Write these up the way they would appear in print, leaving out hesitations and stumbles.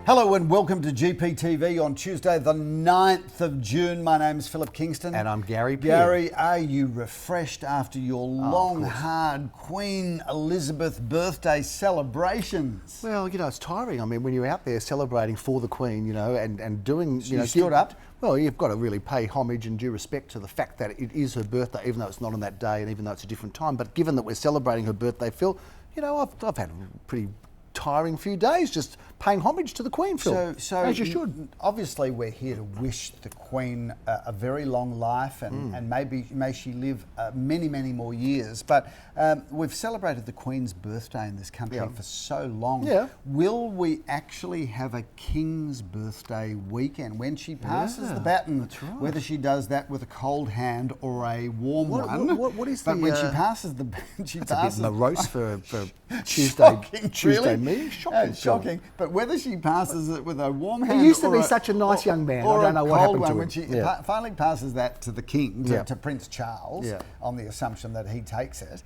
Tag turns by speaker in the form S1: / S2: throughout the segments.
S1: Hello and welcome to GPTV on Tuesday the 9th of June. My name's Philip Kingston.
S2: And I'm Gary Pearce.
S1: Gary, are you refreshed after your long, hard Queen Elizabeth birthday celebrations?
S2: Well, you know, it's tiring. I mean, when you're out there celebrating for the Queen, you know, and doing, you know...
S1: stood up?
S2: Well, you've got to really pay homage and due respect to the fact that it is her birthday, even though it's not on that day and even though it's a different time. But given that we're celebrating her birthday, Phil, you know, I've had a pretty tiring few days just paying homage to the Queen, Phil,
S1: so
S2: as you should.
S1: Obviously, we're here to wish the Queen a very long life and may she live many, many more years. But we've celebrated the Queen's birthday in this country for so long. Yeah. Will we actually have a King's birthday weekend when she passes the baton?
S2: That's right.
S1: Whether she does that with a cold hand or a warm one.
S2: What is
S1: but
S2: the...
S1: when she passes the...
S2: That's a bit morose for
S1: Tuesday
S2: really? Me?
S1: Shocking. But whether she passes it with a warm hand,
S2: he used to be such a nice young man. I don't know what happened to him.
S1: When she finally passes that to the King, to Prince Charles, on the assumption that he takes it,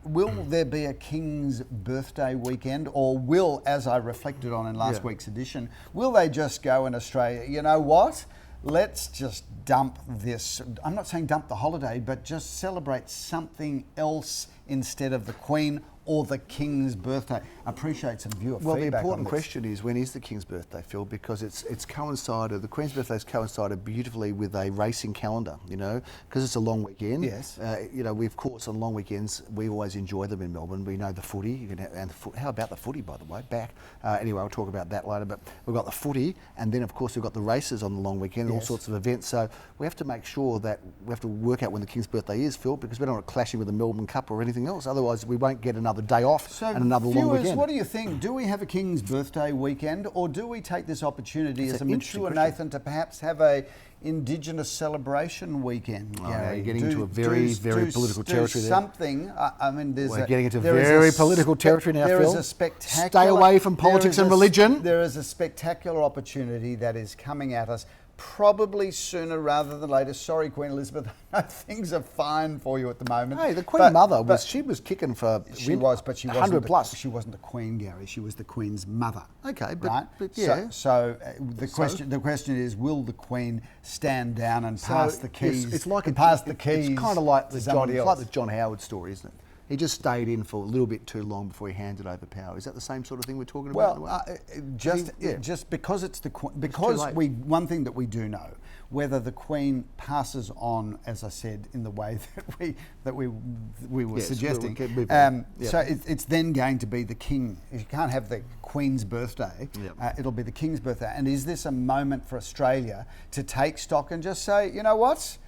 S1: will there be a King's birthday weekend, or will, as I reflected on in last week's edition, will they just go in Australia, you know what? Let's just dump this. I'm not saying dump the holiday, but just celebrate something else instead of the Queen or the King's birthday. I appreciate some viewer feedback.
S2: Well, the important question is, when is the King's birthday, Phil? Because it's coincided, the Queen's birthday's coincided beautifully with a racing calendar, you know, because it's a long weekend.
S1: Yes.
S2: You know, we, of course, on long weekends, we always enjoy them in Melbourne. We know the footy, how about the footy, by the way, back? Anyway, I'll talk about that later, but we've got the footy, and then, of course, we've got the races on the long weekend, all sorts of events. So we have to make sure that we have to work out when the King's birthday is, Phil, because we don't want it clashing with the Melbourne Cup or anything else. Otherwise, we won't get another day off and another long weekend.
S1: What do you think? Do we have a King's birthday weekend, or do we take this opportunity as a mature Nathan to perhaps have a Indigenous celebration weekend?
S2: You're getting into a very political territory there.
S1: Something. I mean,
S2: we're getting into very political territory now, Phil.
S1: There is a spectacular...
S2: Stay away from politics and religion.
S1: There is a spectacular opportunity that is coming at us, probably sooner rather than later. Sorry, Queen Elizabeth, things are fine for you at the moment.
S2: Hey, the Queen Mother was kicking for...
S1: She was, but she wasn't
S2: 100 plus.
S1: She wasn't the Queen, Gary. She was the Queen's mother.
S2: Okay,
S1: but
S2: yeah.
S1: So the question is, will the Queen stand down and pass the keys?
S2: It's like
S1: It's kind
S2: of like the John Howard story, isn't it? He just stayed in for a little bit too long before he handed over power. Is that the same sort of thing we're talking about?
S1: Well, just because it's the Queen, because one thing that we do know, whether the Queen passes on, as I said, in the way that we were suggesting. So it's then going to be the King. You can't have the Queen's birthday. It'll be the King's birthday. And is this a moment for Australia to take stock and just say, you know what,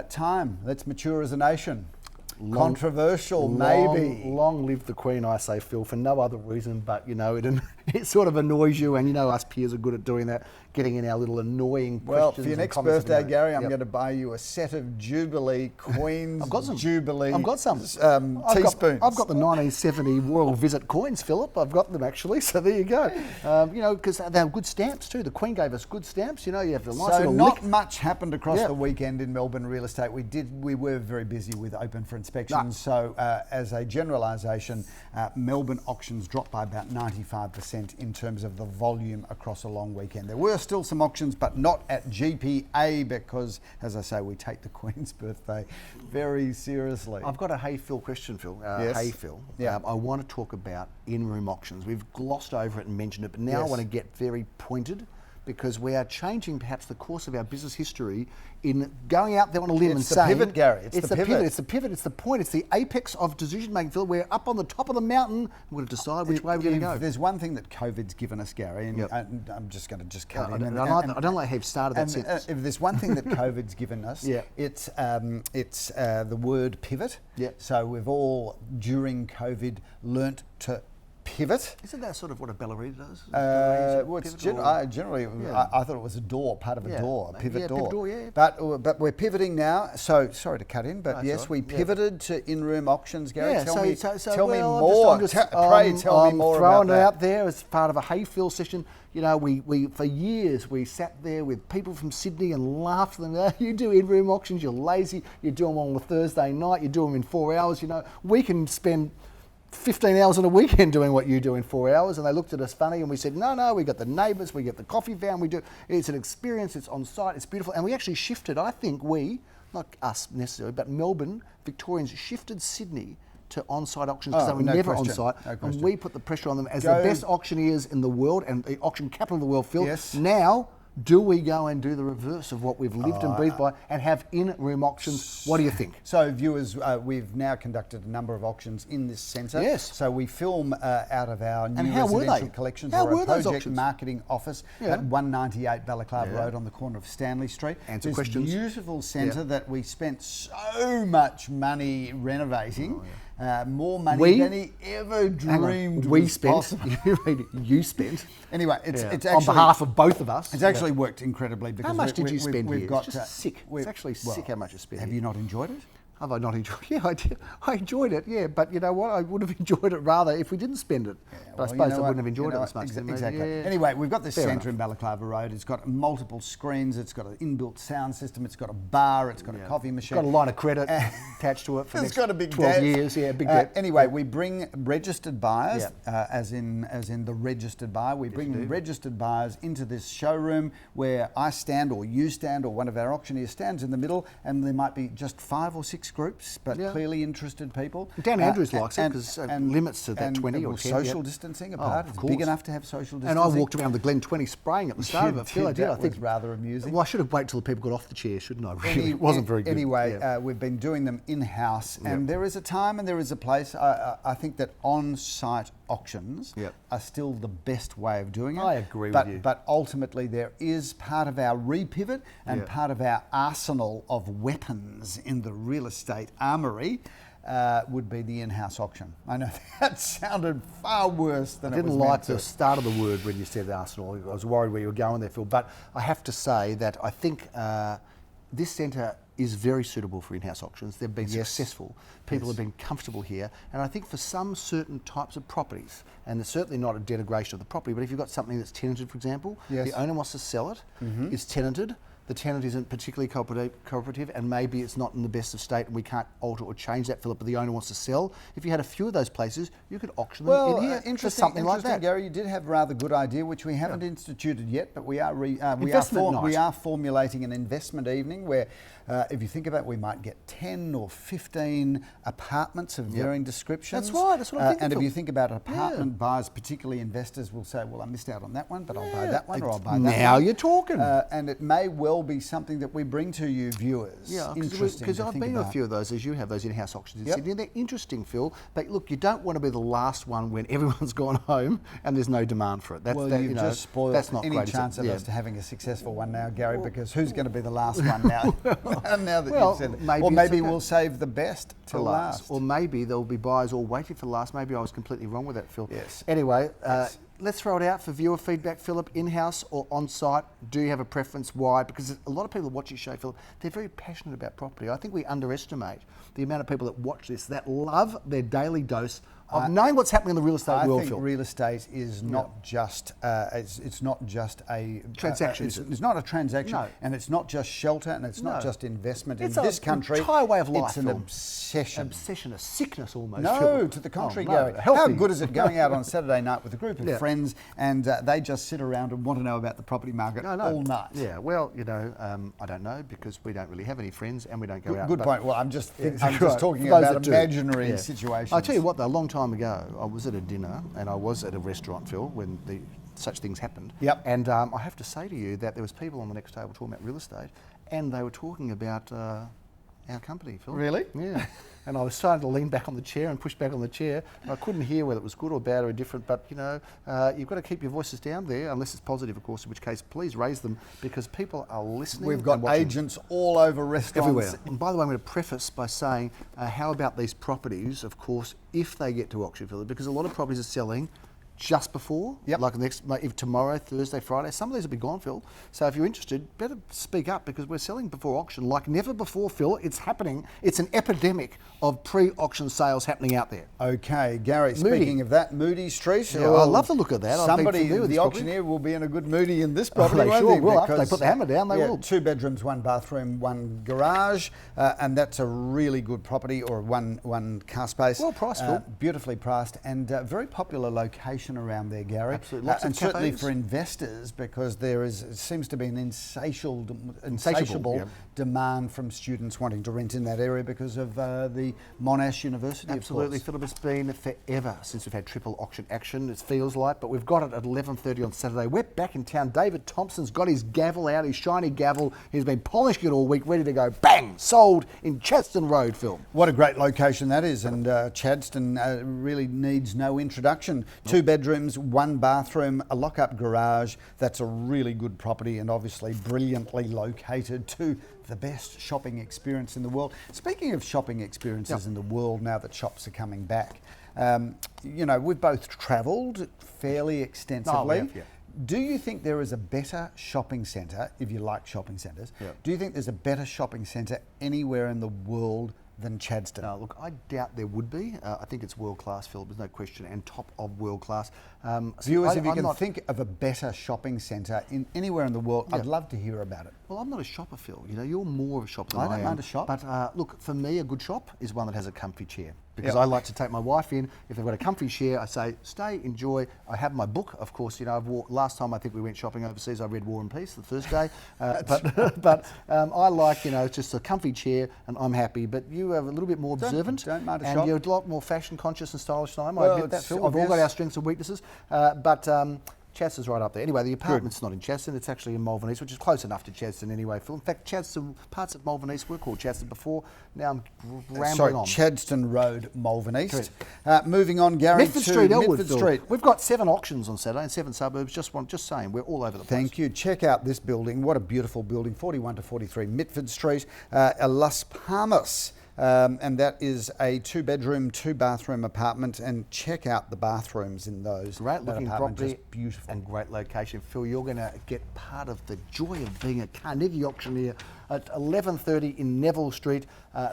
S1: time. Let's mature as a nation. Controversial, maybe.
S2: Long live the Queen, I say, Phil, for no other reason but, you know, it sort of annoys you, and you know us peers are good at doing that, getting in our little annoying questions.
S1: Well, for your next birthday, Gary, I'm going to buy you a set of Jubilee Queen's Jubilee.
S2: I've got some
S1: teaspoons.
S2: I've got the 1970 Royal Visit coins, Philip. I've got them actually, so there you go. You know, because they have good stamps too. The Queen gave us good stamps. You know, you have a nice little
S1: not much happened across the weekend in Melbourne real estate. We were very busy with open for inspection. So as a generalisation, Melbourne auctions dropped by about 95% in terms of the volume across a long weekend. There were still some auctions, but not at GPA because, as I say, we take the Queen's birthday very seriously.
S2: I've got a hey Phil question, Phil.
S1: Yes.
S2: Hey Phil. I want to talk about in-room auctions. We've glossed over it and mentioned it, but now I want to get very pointed, because we are changing perhaps the course of our business history in going out there on a limb and saying...
S1: It's the pivot, Gary.
S2: It's the pivot. It's the pivot. It's the point. It's the apex of decision-making, Phil. We're up on the top of the mountain. We're going to decide which way we're going to go.
S1: There's one thing that COVID's given us, Gary, and I'm just going to cut in.
S2: I don't like how you've started that sentence.
S1: If there's one thing that COVID's given us, it's the word pivot. So we've all, during COVID, learnt to pivot.
S2: Isn't that sort of what a ballerina does?
S1: Well, it's generally, I thought it was a door, part of a door, a pivot door. But we're pivoting now. So sorry to cut in, but yes, we pivoted to in-room auctions, Gary. Tell me more. Pray tell me more about that.
S2: Throwing it out there as part of a hey Phil session. You know, we for years we sat there with people from Sydney and laughed at them. Oh, you do in-room auctions, you're lazy. You do them on a Thursday night. You do them in 4 hours. You know, we can spend 15 hours on a weekend doing what you do in 4 hours, and they looked at us funny, and we said, no, we got the neighbours, we get the coffee van, it's an experience, it's on site, it's beautiful, and we actually shifted, I think not us necessarily, but Melbourne, Victorians shifted Sydney to on-site auctions because they were never on-site, and we put the pressure on them as the best auctioneers in the world and the auction capital of the world, Phil.
S1: Yes.
S2: Now, do we go and do the reverse of what we've lived and breathed by and have in-room auctions? What do you think?
S1: So, viewers, we've now conducted a number of auctions in this centre.
S2: Yes.
S1: So we film out of our new
S2: how
S1: residential collections
S2: How
S1: or
S2: were
S1: a
S2: those
S1: project
S2: auctions?
S1: marketing office at 198 Balaclava Road on the corner of Stanley Street.
S2: Answer
S1: this
S2: questions.
S1: Beautiful centre that we spent so much money renovating. More money than he ever dreamed.
S2: We
S1: was
S2: spent.
S1: possible.
S2: You spent.
S1: Anyway, it's actually
S2: on behalf of both of us.
S1: It's actually worked incredibly because
S2: how much did you spend
S1: we've
S2: here?
S1: got
S2: it's just sick. It's actually sick how much you spent.
S1: Have you not enjoyed it?
S2: Have I not enjoyed it? Yeah, I did. I enjoyed it, yeah. But you know what? I would have enjoyed it rather if we didn't spend it. But I suppose I wouldn't have enjoyed it as much.
S1: Exactly.
S2: Yeah.
S1: Anyway, we've got this
S2: Fair
S1: centre in Balaclava Road. It's got multiple screens. It's got an inbuilt sound system. It's got a bar. It's got a coffee machine.
S2: Got a line of credit attached to it for the next
S1: got a big
S2: 12
S1: debt.
S2: years. Yeah, big debt.
S1: Anyway, we bring registered buyers, as in the registered buyer. We bring registered buyers into this showroom where I stand or you stand or one of our auctioneers stands in the middle, and there might be just 5 or 6 groups, but clearly interested people.
S2: Dan Andrews likes it because limits to that 20 or 10.
S1: Social distancing apart. It's big enough to have social distancing.
S2: And I walked around the Glen 20 spraying at the start of it. Phil, I did.
S1: I think rather amusing.
S2: Well, I should have waited till the people got off the chair, shouldn't I? Really, it wasn't very good.
S1: Anyway, we've been doing them in-house, and there is a time and there is a place. I think that on-site auctions are still the best way of doing it.
S2: I agree with you.
S1: But ultimately, there is part of our repivot and part of our arsenal of weapons in the real estate armoury. Would be the in-house auction. I know that sounded far worse than it was.
S2: I didn't like the start of the word when you said arsenal. I was worried where you were going there, Phil. But I have to say that I think this centre is very suitable for in-house auctions. They've been successful. People have been comfortable here. And I think for some certain types of properties, and it's certainly not a denigration of the property, but if you've got something that's tenanted, for example, the owner wants to sell it, it's tenanted, the tenant isn't particularly cooperative, and maybe it's not in the best of state and we can't alter or change that, Philip, but the owner wants to sell. If you had a few of those places, you could auction them in here for something like that.
S1: Gary, you did have a rather good idea, which we haven't instituted yet, but we are formulating an investment evening where, if you think about it, we might get 10 or 15 apartments of varying descriptions.
S2: That's right, that's what I'm thinking.
S1: And if you think about apartment buyers, particularly investors will say, well, I missed out on that one, but I'll buy that one or I'll buy that one.
S2: Now you're talking.
S1: And it may well be something that we bring to you viewers.
S2: Yeah, because I've been to a few of those, as you have, those in-house auctions in Sydney. They're interesting, Phil. But look, you don't want to be the last one when everyone's gone home and there's no demand for it.
S1: You've just spoiled any chance of us to having a successful one now, Gary, because who's going to be the last one now? Now that you've said it. Or maybe we'll save the best till last.
S2: Or maybe there'll be buyers all waiting for last. Maybe I was completely wrong with that, Phil.
S1: Yes.
S2: Anyway, let's throw it out for viewer feedback, Philip. In-house or on-site? Do you have a preference? Why? Because a lot of people that watch your show, Philip, they're very passionate about property. I think we underestimate the amount of people that watch this that love their daily dose of knowing what's happening in the real estate world, Phil.
S1: I think real estate is not just it's not just a
S2: transaction.
S1: It's not a transaction, and it's not just shelter, and it's not just investment. In this country,
S2: it's an entire way of life.
S1: It's an obsession.
S2: A sickness almost.
S1: No, to the contrary, Gary. How good is it going out on Saturday night with a group of friends and they just sit around and want to know about the property market all night?
S2: Yeah, well, I don't know because we don't really have any friends and we don't go out.
S1: Good point. Well, I'm just talking about imaginary situations.
S2: I'll tell you what, though, a long time ago, I was at a dinner and I was at a restaurant, Phil, when such things happened.
S1: Yep.
S2: And I have to say to you that there was people on the next table talking about real estate, and they were talking about our company, Phil.
S1: Really?
S2: Yeah. And I was starting to lean back on the chair and push back on the chair. I couldn't hear whether it was good or bad or indifferent, but you've got to keep your voices down there, unless it's positive, of course, in which case please raise them because people are listening.
S1: We've got agents all over restaurants.
S2: Everywhere. And by the way, I'm going to preface by saying, how about these properties, of course, if they get to auction, Philip, because a lot of properties are selling just before,
S1: Yep.
S2: like if tomorrow, Thursday, Friday. Some of these will be gone, Phil. So if you're interested, better speak up because we're selling before auction like never before, Phil. It's happening. It's an epidemic of pre-auction sales happening out there.
S1: Okay, Gary, speaking of that, Moody Street.
S2: Yeah, I love the look of that.
S1: Somebody, the auctioneer will be in a good moody in this property,
S2: they sure will.
S1: Because
S2: they put the hammer down, they will.
S1: 2 bedrooms, 1 bathroom, 1 garage, and that's a really good property, or one car space.
S2: Well priced, Phil.
S1: Beautifully priced, and very popular location around there, Gary.
S2: Absolutely. Lots of
S1: and certainly
S2: cafes.
S1: for investors, because it seems to be an insatiable demand from students wanting to rent in that area because of the Monash University.
S2: Absolutely, Philip. It's been forever since we've had triple auction action, it feels like, but we've got it at 11:30 on Saturday. We're back in town. David Thompson's got his gavel out, his shiny gavel. He's been polishing it all week, ready to go. Bang! Sold in Chadstone Road, Phil.
S1: What a great location that is, and Chadstone really needs no introduction. 2 bedrooms, 1 bathroom, a lock-up garage. That's a really good property, and obviously brilliantly located to the best shopping experience in the world. Speaking of shopping experiences in the world, now that shops are coming back, we've both travelled fairly extensively.
S2: Oh, we have.
S1: Do you think there is a better shopping centre, if you like shopping centres, do you think there's a better shopping centre anywhere in the world than Chadstone?
S2: Look, I doubt there would be. I think it's world class, Phil. There's no question, and top of world class.
S1: Viewers, if you can think of a better shopping centre anywhere in the world, I'd love to hear about it.
S2: Well, I'm not a shopper, Phil. You're more of a shopper than I am.
S1: I don't mind a shop.
S2: But look, for me, a good shop is one that has a comfy chair. Because I like to take my wife in. If they've got a comfy chair, I say, stay, enjoy. I have my book, of course. Last time I think we went shopping overseas, I read War and Peace the first day. But I like, just a comfy chair, and I'm happy. But you are a little bit more observant.
S1: Don't mind a
S2: and
S1: shop.
S2: you're a lot more fashion conscious and stylish than I am.
S1: Well,
S2: I admit that, Phil. We've all got our strengths and weaknesses. But Chadstone's right up there. Anyway, the apartment's not in Chadstone, it's actually in Malvern East, which is close enough to Chadstone anyway, Phil. In fact, Chadstone, parts of Malvern East were called Chadstone before. Now I'm rambling on.
S1: Chadstone Road, Malvern East. Moving on, Gary,
S2: Mitford Street, Elwood,
S1: Mitford Street.
S2: We've got 7 auctions on Saturday in 7 suburbs. Just saying, we're all over the place.
S1: Thank you. Check out this building. What a beautiful building, 41 to 43 Mitford Street, Las Palmas. And that is a 2-bedroom, 2-bathroom apartment, and check out the bathrooms in those.
S2: Great looking property,
S1: just beautiful,
S2: and great location. Phil, you're going to get part of the joy of being a Carnegie auctioneer at 11:30 in Neville Street,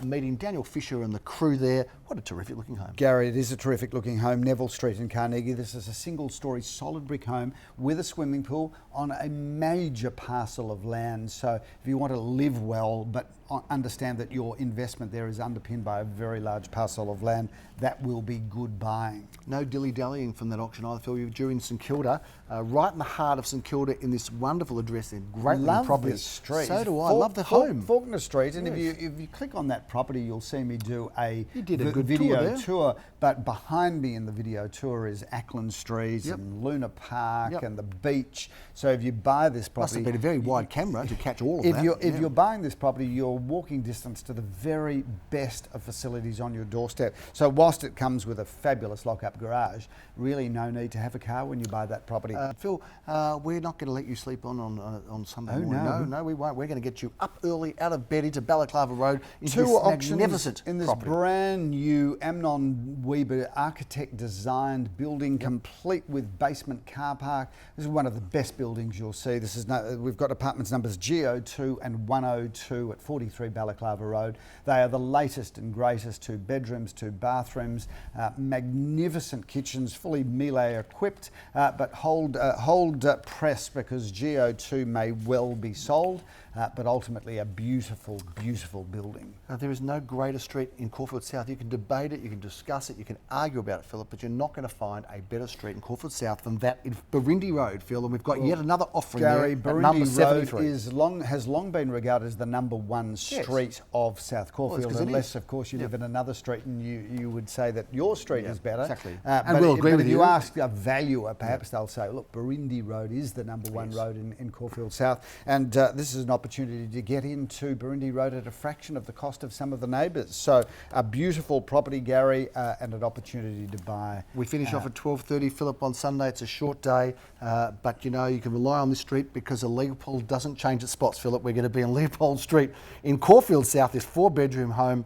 S2: meeting Daniel Fisher and the crew there. What a terrific looking home.
S1: Gary, it is a terrific looking home, Neville Street in Carnegie. This is a single-storey solid brick home with a swimming pool on a major parcel of land. So if you want to live well but understand that your investment there is underpinned by a very large parcel of land, that will be good buying.
S2: No dilly-dallying from that auction either, Phil. You're due in St Kilda, right in the heart of St Kilda, in this wonderful address and great little property.
S1: This street.
S2: So do I. Love the home.
S1: Fawkner Street, and
S2: Yes.
S1: if you click on that property, you'll see me do a
S2: good
S1: video
S2: tour
S1: tour. But behind me in the video tour is Ackland Street and Luna Park and the beach. So if you buy this property,
S2: Must have been a very wide camera to catch all of that.
S1: If you're buying this property, you're walking distance to the very best of facilities on your doorstep. So whilst it comes with a fabulous lock-up garage, really no need to have a car when you buy that property.
S2: Phil, we're not going to let you sleep on Sunday
S1: Oh,
S2: morning. No, we won't. We're going to get you up early, out of bed, into Balaclava Road, into
S1: 2
S2: this
S1: auctions
S2: magnificent
S1: in this
S2: property.
S1: brand new Amnon Weber architect designed building, complete with basement car park. This is one of the best buildings you'll see. We've got apartments numbers G02 and 102 at 43 Balaclava Road. They are the latest and greatest, 2 bedrooms, 2 bathrooms, magnificent kitchens, fully Miele equipped, but hold press because G02 may well be sold. But ultimately a beautiful, beautiful building.
S2: There is no greater street in Caulfield South. You can debate it, you can discuss it, you can argue about it, Philip, but you're not going to find a better street in Caulfield South than that in Burrindi Road, Phil, and we've got yet another offering
S1: Gary,
S2: there at number
S1: Burrindi
S2: 73.
S1: Road has long been regarded as the number 1 street of South Caulfield, unless, of course, you live in another street and you would say that your street is better.
S2: Exactly.
S1: And
S2: we'll agree with
S1: if
S2: you.
S1: you ask a valuer, perhaps they'll say, look, Burrindi Road is the number 1 road in Caulfield South, and this is an opportunity to get into Burrindi Road at a fraction of the cost of some of the neighbours. So a beautiful property, Gary, and an opportunity to buy.
S2: We finish off at 12:30, Philip, on Sunday. It's a short day, but you know, you can rely on this street because the Leopold doesn't change its spots, Philip. We're going to be on Leopold Street in Caulfield South, this 4-bedroom home.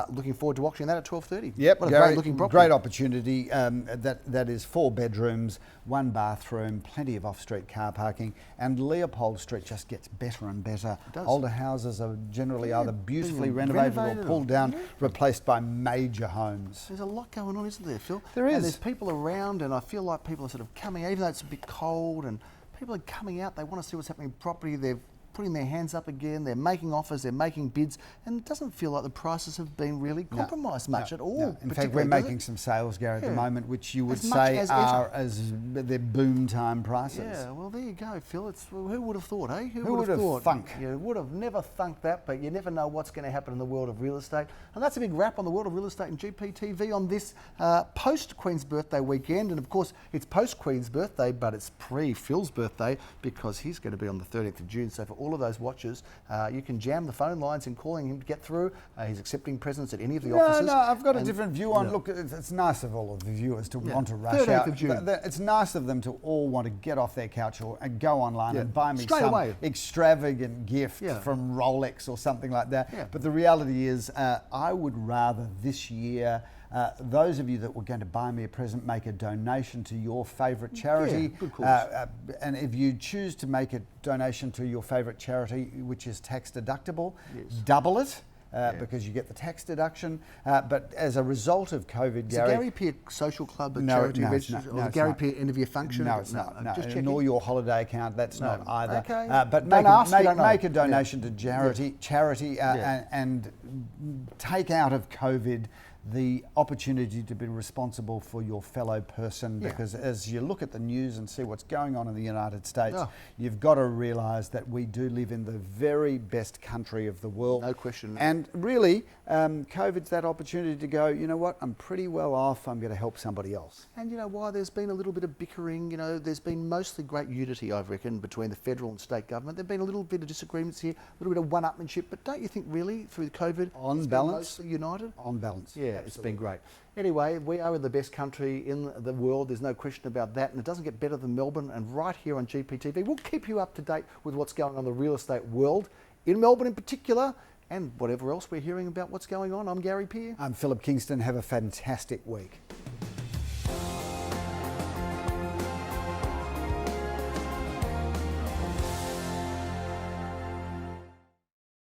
S2: Looking forward to watching that at 12:30.
S1: Yep,
S2: what a
S1: Gary,
S2: great looking property.
S1: Great opportunity. That is 4 bedrooms, 1 bathroom, plenty of off-street car parking, and Leopold Street just gets better and better.
S2: It does.
S1: Older houses are generally either beautifully renovated or pulled down, replaced by major homes.
S2: There's a lot going on, isn't there, Phil?
S1: There is.
S2: And there's people around, and I feel like people are sort of coming, even though it's a bit cold, and people are coming out. They want to see what's happening in property. They're putting their hands up again. They're making offers. They're making bids, and it doesn't feel like the prices have been really compromised much at all.
S1: No. In fact, we're making some sales, Gary, at the moment, which you would say are as their boom time prices.
S2: Yeah, well, there you go, Phil. Who would have thought, eh?
S1: Who would have thought?
S2: You would have never thunk that, but you never know what's going to happen in the world of real estate. And that's a big wrap on the world of real estate and GPTV on this post-Queen's birthday weekend. And of course, it's post-Queen's birthday, but it's pre-Phil's birthday because he's going to be on the 30th of June. So for all of those watchers, you can jam the phone lines and calling him to get through. He's accepting presents at any of the offices.
S1: No, I've got a different view on. Look, it's nice of all of the viewers to want to rush
S2: 30th
S1: out.
S2: Of June.
S1: It's nice of them to all want to get off their couch and go online and buy me
S2: straight
S1: some
S2: away
S1: extravagant gift from Rolex or something like that. Yeah. But the reality is, I would rather this year. Those of you that were going to buy me a present, make a donation to your favourite charity.
S2: Yeah, good cause.
S1: And if you choose to make a donation to your favourite charity, which is tax deductible, double it. Because you get the tax deduction. But as a result of COVID,
S2: Is
S1: Gary...
S2: the Gary Peer Social Club a charity register? Or the Gary Peer end of year function?
S1: No, it's not. No.
S2: Just
S1: nor your holiday account, that's not either.
S2: Okay.
S1: But make a donation to charity and take out of COVID the opportunity to be responsible for your fellow person, because as you look at the news and see what's going on in the United States, you've got to realise that we do live in the very best country of the world.
S2: No question.
S1: And really, COVID's that opportunity to go, you know what, I'm pretty well off, I'm going to help somebody else.
S2: And you know why there's been a little bit of bickering, there's been mostly great unity, I reckon, between the federal and state government. There've been a little bit of disagreements here, a little bit of one-upmanship, but don't you think really, through COVID,
S1: on balance,
S2: mostly united?
S1: On balance.
S2: Yeah, it's been great. Anyway, we are the best country in the world, there's no question about that, and it doesn't get better than Melbourne. And right here on GPTV, we'll keep you up to date with what's going on in the real estate world, in Melbourne in particular, and whatever else we're hearing about what's going on. I'm Gary Peer.
S1: I'm Philip Kingston. Have a fantastic week.